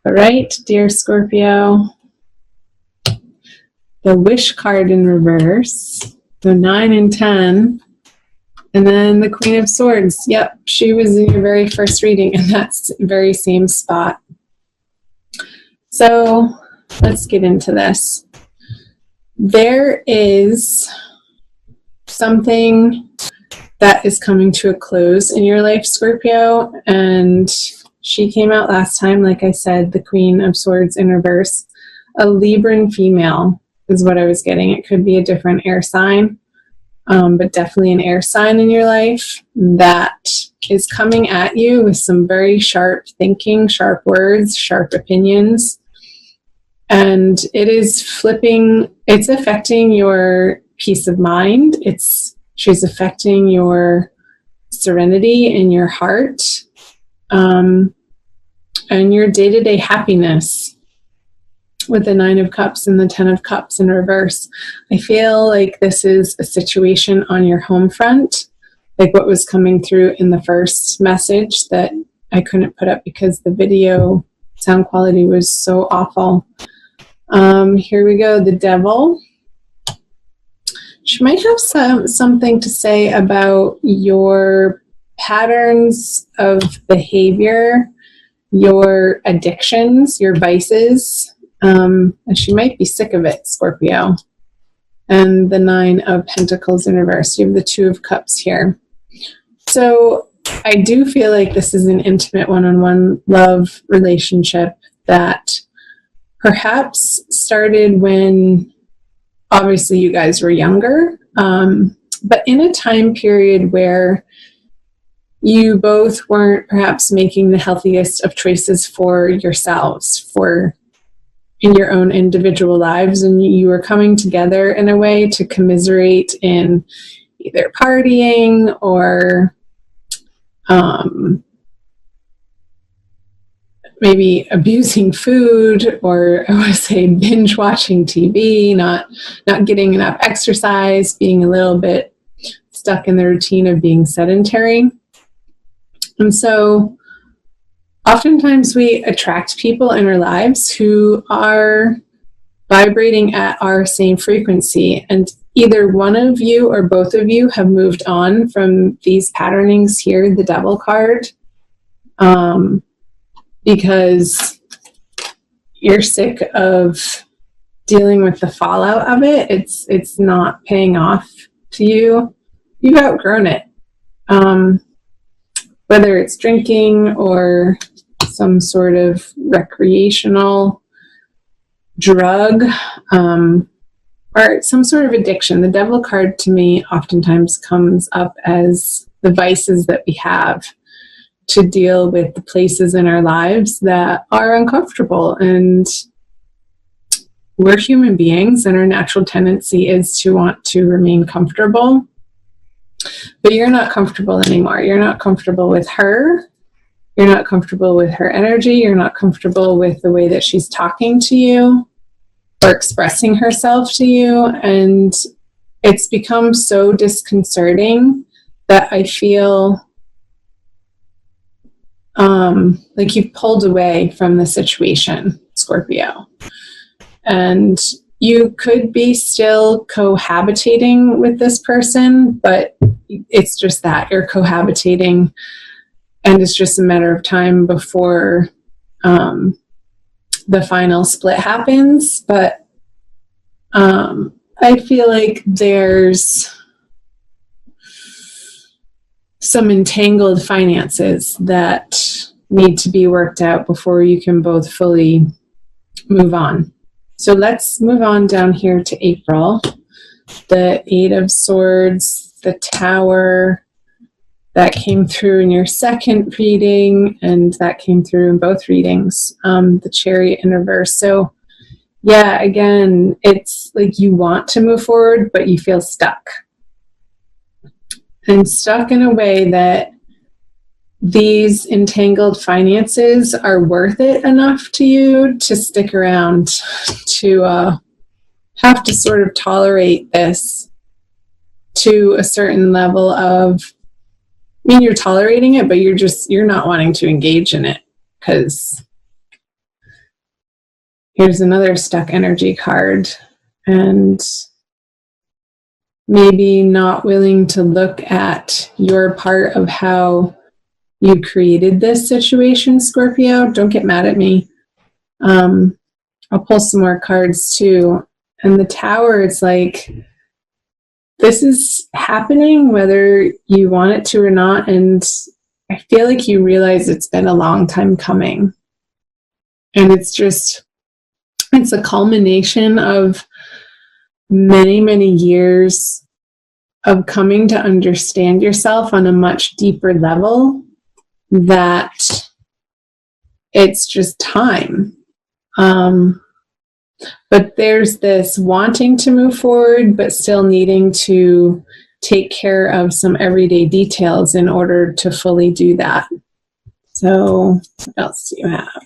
All right, dear Scorpio, the wish card in reverse, so 9 and 10, and then the Queen of Swords. Yep, she was in your very first reading in that very same spot. So let's get into this. There is something that is coming to a close in your life, Scorpio, and she came out last time, like I said, the Queen of Swords in reverse. A Libran female is what I was getting. It could be a different air sign, but definitely an air sign in your life that is coming at you with some very sharp thinking, sharp words, sharp opinions. And it is it's affecting your peace of mind. She's affecting your serenity in your heart, and your day-to-day happiness with the 9 of Cups and the 10 of Cups in reverse. I feel like this is a situation on your home front, like what was coming through in the first message that I couldn't put up because the video sound quality was so awful. Here we go, the Devil. She might have something to say about your patterns of behavior, your addictions, your vices, and she might be sick of it, Scorpio. And the 9 of Pentacles in reverse. You have the 2 of Cups here. So I do feel like this is an intimate one-on-one love relationship that perhaps started when obviously you guys were younger, but in a time period where you both weren't perhaps making the healthiest of choices for yourselves, in your own individual lives, and you were coming together in a way to commiserate in either partying or maybe abusing food, or I would say binge watching TV, not getting enough exercise, being a little bit stuck in the routine of being sedentary. And so oftentimes we attract people in our lives who are vibrating at our same frequency, and either one of you or both of you have moved on from these patternings here, the Devil card, because you're sick of dealing with the fallout of it. It's not paying off to you. You've outgrown it. Whether it's drinking or some sort of recreational drug, or some sort of addiction. The Devil card to me oftentimes comes up as the vices that we have to deal with the places in our lives that are uncomfortable. And we're human beings, and our natural tendency is to want to remain comfortable. But you're not comfortable anymore. You're not comfortable with her. You're not comfortable with her energy. You're not comfortable with the way that she's talking to you or expressing herself to you. And it's become so disconcerting that I feel like you've pulled away from the situation, Scorpio. And you could be still cohabitating with this person, but it's just that you're cohabitating, and it's just a matter of time before the final split happens. But I feel like there's some entangled finances that need to be worked out before you can both fully move on. So let's move on down here to April. The 8 of Swords, the Tower, that came through in your second reading, and that came through in both readings. The Chariot in reverse. So yeah, again, it's like you want to move forward, but you feel stuck. And stuck in a way that these entangled finances are worth it enough to you to stick around, to have to sort of tolerate this to a certain level of, I mean, you're tolerating it, but you're not wanting to engage in it because here's another stuck energy card. And maybe not willing to look at your part of how you created this situation, Scorpio. Don't get mad at me. I'll pull some more cards too. And the Tower, it's like, this is happening whether you want it to or not. And I feel like you realize it's been a long time coming. And it's a culmination of many, many years of coming to understand yourself on a much deeper level, that it's just time. But there's this wanting to move forward, but still needing to take care of some everyday details in order to fully do that. So what else do you have?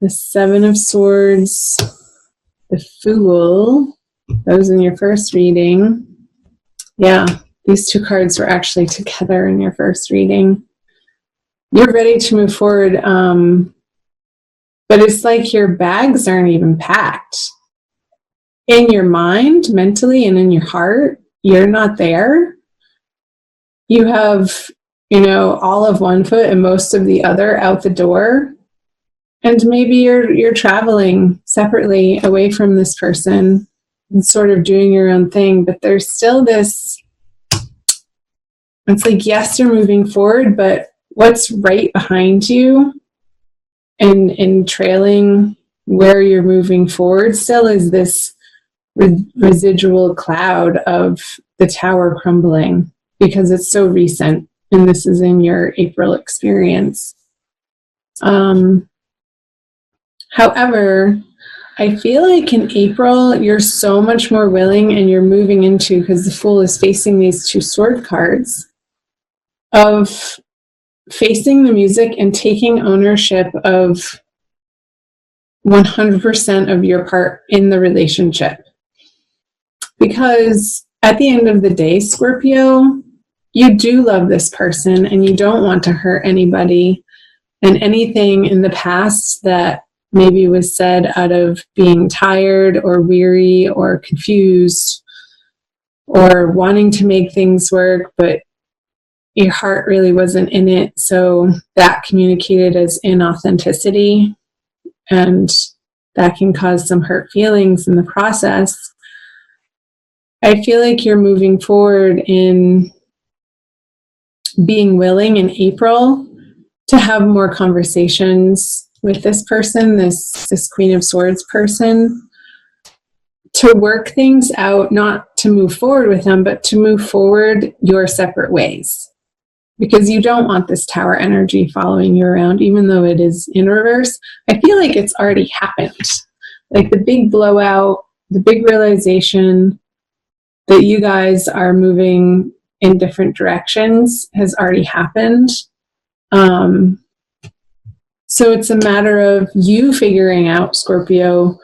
The Seven of Swords, the Fool, that was in your first reading. Yeah, these two cards were actually together in your first reading. You're ready to move forward, but it's like your bags aren't even packed. In your mind, mentally, and in your heart, you're not there. You have, all of one foot and most of the other out the door. And maybe you're traveling separately away from this person and sort of doing your own thing, but there's still this, it's like, yes, you're moving forward, but what's right behind you and trailing where you're moving forward still is this residual cloud of the Tower crumbling, because it's so recent, and this is in your April experience. However, I feel like in April, you're so much more willing, and you're moving into, because the Fool is facing these two sword cards, of facing the music and taking ownership of 100% of your part in the relationship. Because at the end of the day, Scorpio, you do love this person and you don't want to hurt anybody, and anything in the past that maybe was said out of being tired or weary or confused or wanting to make things work, but your heart really wasn't in it. So that communicated as inauthenticity, and that can cause some hurt feelings in the process. I feel like you're moving forward in being willing in April to have more conversations with this person, this Queen of Swords person, to work things out, not to move forward with them, but to move forward your separate ways. Because you don't want this Tower energy following you around, even though it is in reverse. I feel like it's already happened. Like the big blowout, the big realization that you guys are moving in different directions has already happened. So it's a matter of you figuring out, Scorpio,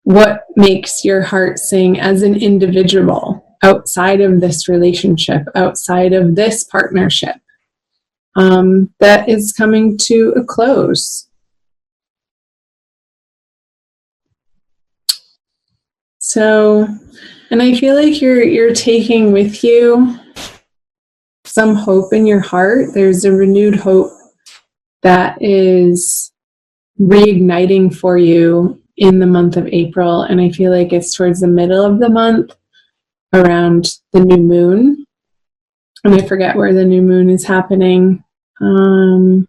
what makes your heart sing as an individual outside of this relationship, outside of this partnership, that is coming to a close. So, and I feel like you're taking with you some hope in your heart. There's a renewed hope that is reigniting for you in the month of April. And I feel like it's towards the middle of the month, around the new moon. And I forget where the new moon is happening. It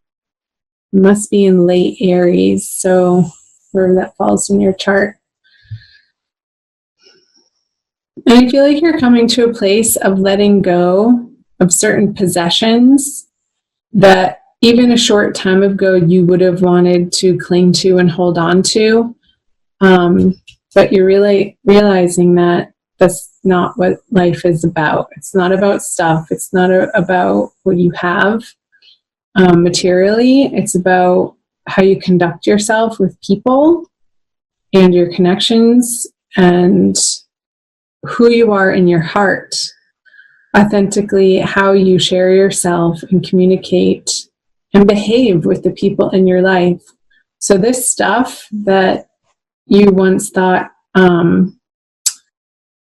must be in late Aries, so wherever that falls in your chart. And I feel like you're coming to a place of letting go of certain possessions that even a short time ago you would have wanted to cling to and hold on to. But you're really realizing that that's not what life is about. It's not about stuff. It's not about what you have materially. It's about how you conduct yourself with people and your connections and who you are in your heart, authentically, how you share yourself and communicate and behave with the people in your life. So this stuff that you once thought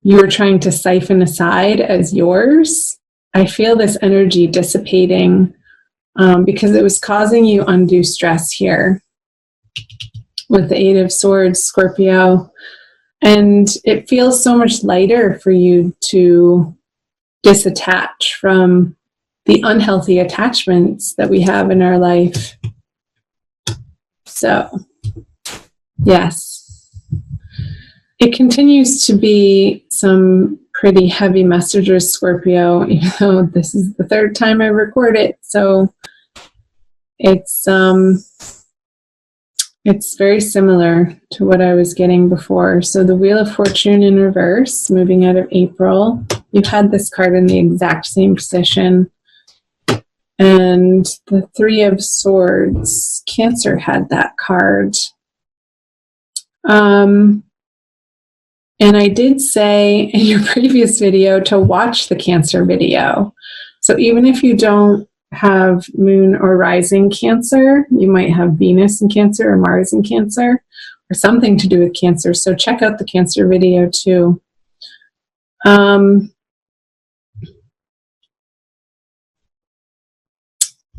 you were trying to siphon aside as yours, I feel this energy dissipating because it was causing you undue stress here with the Eight of Swords, Scorpio. And it feels so much lighter for you to disattach from the unhealthy attachments that we have in our life. So, yes, it continues to be some pretty heavy messages, Scorpio, even though this is the third time I record it. So it's very similar to what I was getting before. So the Wheel of Fortune in reverse, moving out of April. You've had this card in the exact same position. And the Three of Swords, Cancer had that card. And I did say in your previous video to watch the Cancer video. So even if you don't have moon or rising Cancer, you might have Venus in Cancer or Mars in Cancer or something to do with Cancer. So check out the Cancer video too. I'm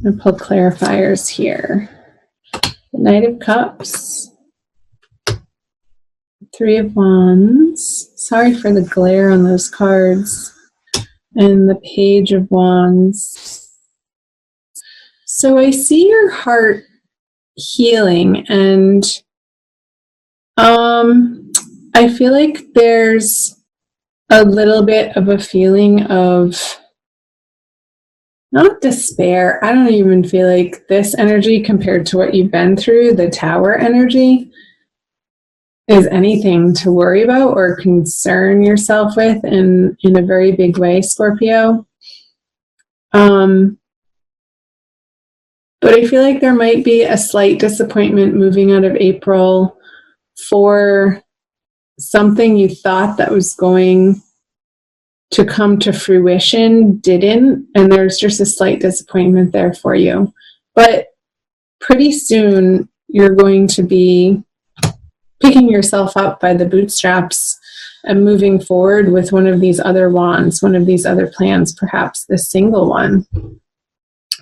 going to pull clarifiers here. The Knight of Cups, Three of Wands. Sorry for the glare on those cards. And the Page of Wands. So I see your heart healing, and I feel like there's a little bit of a feeling of not despair. I don't even feel like this energy compared to what you've been through, the Tower energy, is anything to worry about or concern yourself with in a very big way, Scorpio. But I feel like there might be a slight disappointment moving out of April for something you thought that was going to come to fruition didn't, and there's just a slight disappointment there for you. But pretty soon you're going to be picking yourself up by the bootstraps and moving forward with one of these other wands, one of these other plans, perhaps the single one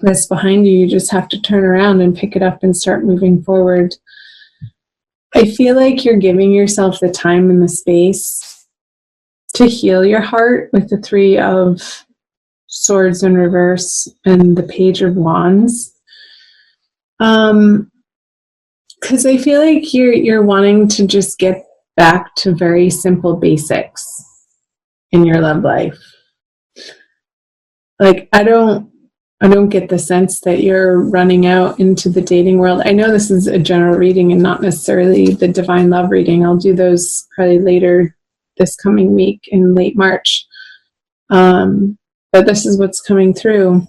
that's behind you. You just have to turn around and pick it up and start moving forward. I feel like you're giving yourself the time and the space to heal your heart with the Three of Swords in reverse and the Page of Wands. Because I feel like you're wanting to just get back to very simple basics in your love life. Like, I don't get the sense that you're running out into the dating world. I know this is a general reading and not necessarily the divine love reading. I'll do those probably later this coming week in late March. But this is what's coming through.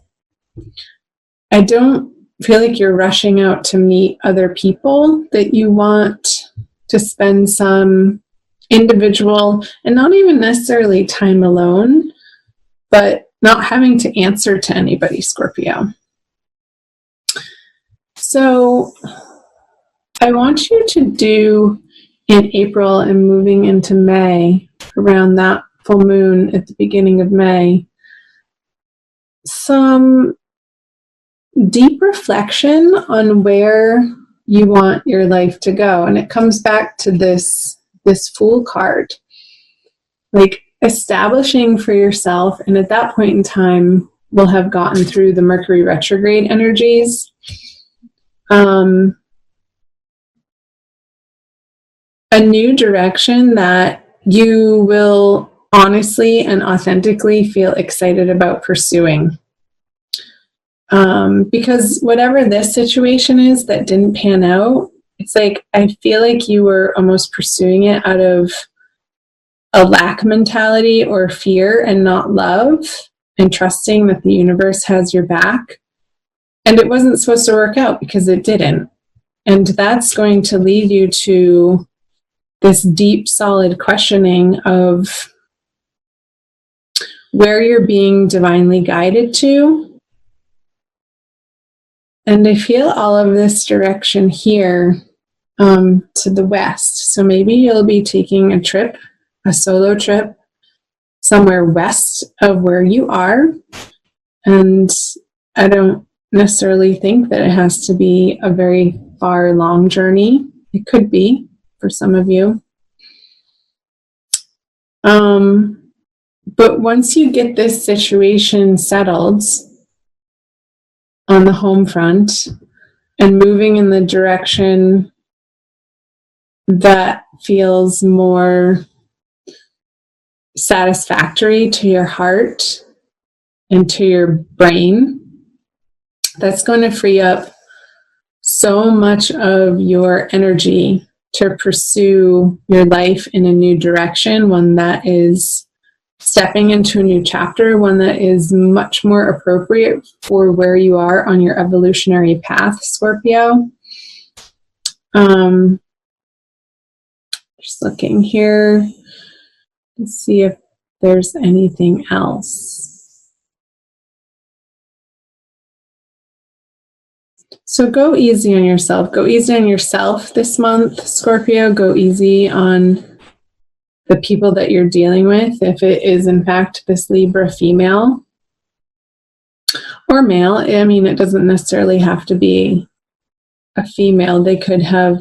I don't feel like you're rushing out to meet other people, that you want to spend some individual and not even necessarily time alone, but not having to answer to anybody, Scorpio. So I want you to do in April and moving into May, around that full moon at the beginning of May, some deep reflection on where you want your life to go. And it comes back to this Fool card. Like, establishing for yourself, and at that point in time, we'll have gotten through the Mercury retrograde energies. A new direction that you will honestly and authentically feel excited about pursuing. Because whatever this situation is that didn't pan out, it's like, I feel like you were almost pursuing it out of a lack mentality or fear and not love, and trusting that the universe has your back. And it wasn't supposed to work out because it didn't. And that's going to lead you to this deep, solid questioning of where you're being divinely guided to. And I feel all of this direction here to the west. So maybe you'll be taking a trip, a solo trip, somewhere west of where you are. And I don't necessarily think that it has to be a very far, long journey. It could be for some of you. But once you get this situation settled on the home front and moving in the direction that feels more satisfactory to your heart and to your brain, that's going to free up so much of your energy to pursue your life in a new direction, one that is stepping into a new chapter, one that is much more appropriate for where you are on your evolutionary path, Scorpio. Just looking here to see if there's anything else. So go easy on yourself. Go easy on yourself this month, Scorpio. Go easy on the people that you're dealing with, if it is in fact this Libra female or male. I mean, it doesn't necessarily have to be a female. They could have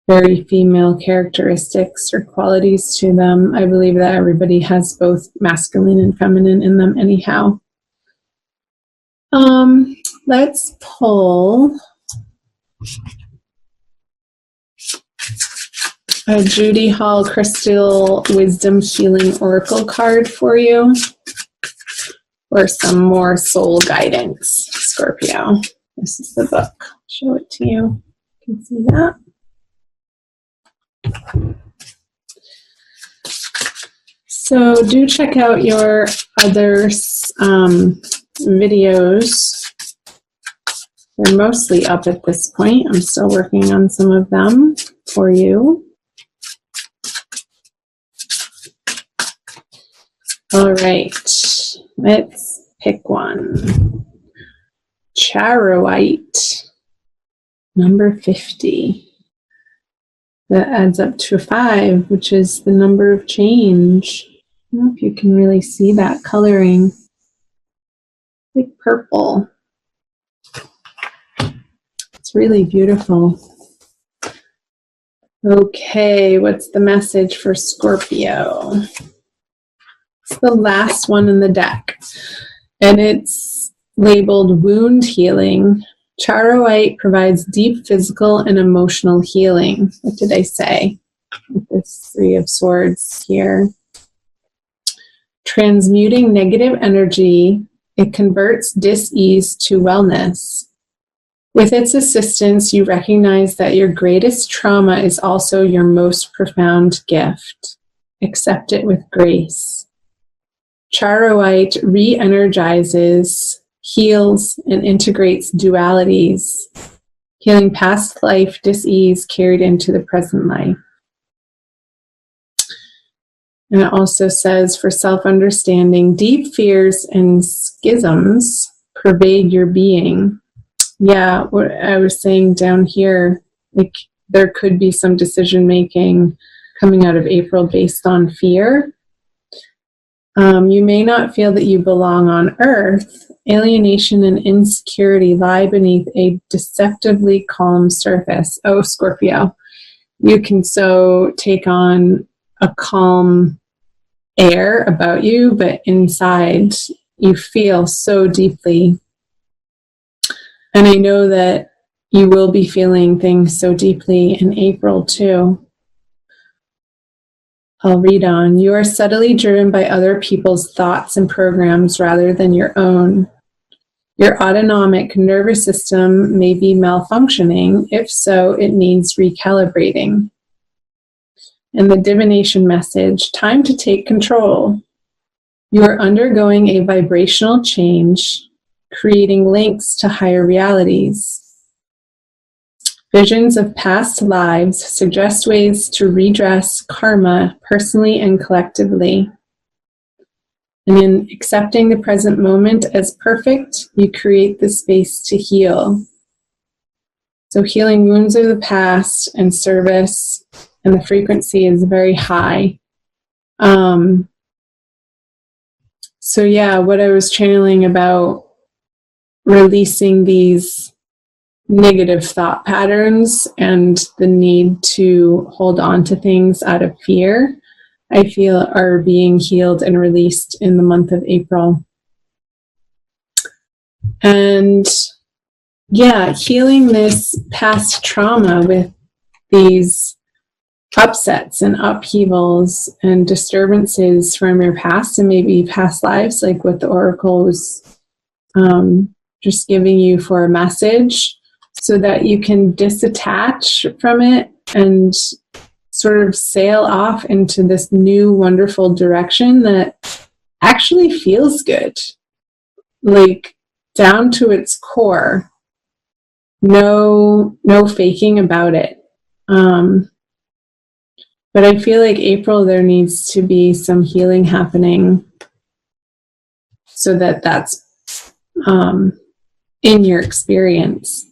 very female characteristics or qualities to them. I believe that everybody has both masculine and feminine in them anyhow. Let's pull a Judy Hall Crystal Wisdom Healing Oracle card for you, or some more soul guidance, Scorpio. This is the book. I'll show it to you. You can see that. So do check out your other videos. They're mostly up at this point. I'm still working on some of them for you. All right, let's pick one. Charoite, number 50. That adds up to 5, which is the number of change. I don't know if you can really see that coloring. Like purple. It's really beautiful. Okay, what's the message for Scorpio? It's the last one in the deck, and it's labeled Wound Healing. Charoite provides deep physical and emotional healing. What did I say with this 3 of Swords here? Transmuting negative energy, it converts dis-ease to wellness. With its assistance, you recognize that your greatest trauma is also your most profound gift. Accept it with grace. Charoite re-energizes, heals, and integrates dualities, healing past life dis-ease carried into the present life. And it also says, for self-understanding, deep fears and schisms pervade your being. Yeah, what I was saying down here, like there could be some decision-making coming out of April based on fear. You may not feel that you belong on Earth. Alienation and insecurity lie beneath a deceptively calm surface. Oh, Scorpio, you can so take on a calm air about you, but inside you feel so deeply. And I know that you will be feeling things so deeply in April too. I'll read on. You are subtly driven by other people's thoughts and programs rather than your own. Your autonomic nervous system may be malfunctioning. If so, it needs recalibrating. And the divination message, time to take control. You are undergoing a vibrational change, creating links to higher realities. Visions of past lives suggest ways to redress karma personally and collectively. And in accepting the present moment as perfect, you create the space to heal. So healing wounds of the past and service, and the frequency is very high. So yeah, what I was channeling about releasing these negative thought patterns and the need to hold on to things out of fear, I feel are being healed and released in the month of April. And yeah, healing this past trauma with these upsets and upheavals and disturbances from your past and maybe past lives, like what the oracle was just giving you for a message, so that you can disattach from it and sort of sail off into this new wonderful direction that actually feels good, like down to its core. No faking about it. But I feel like April, there needs to be some healing happening so that that's in your experience.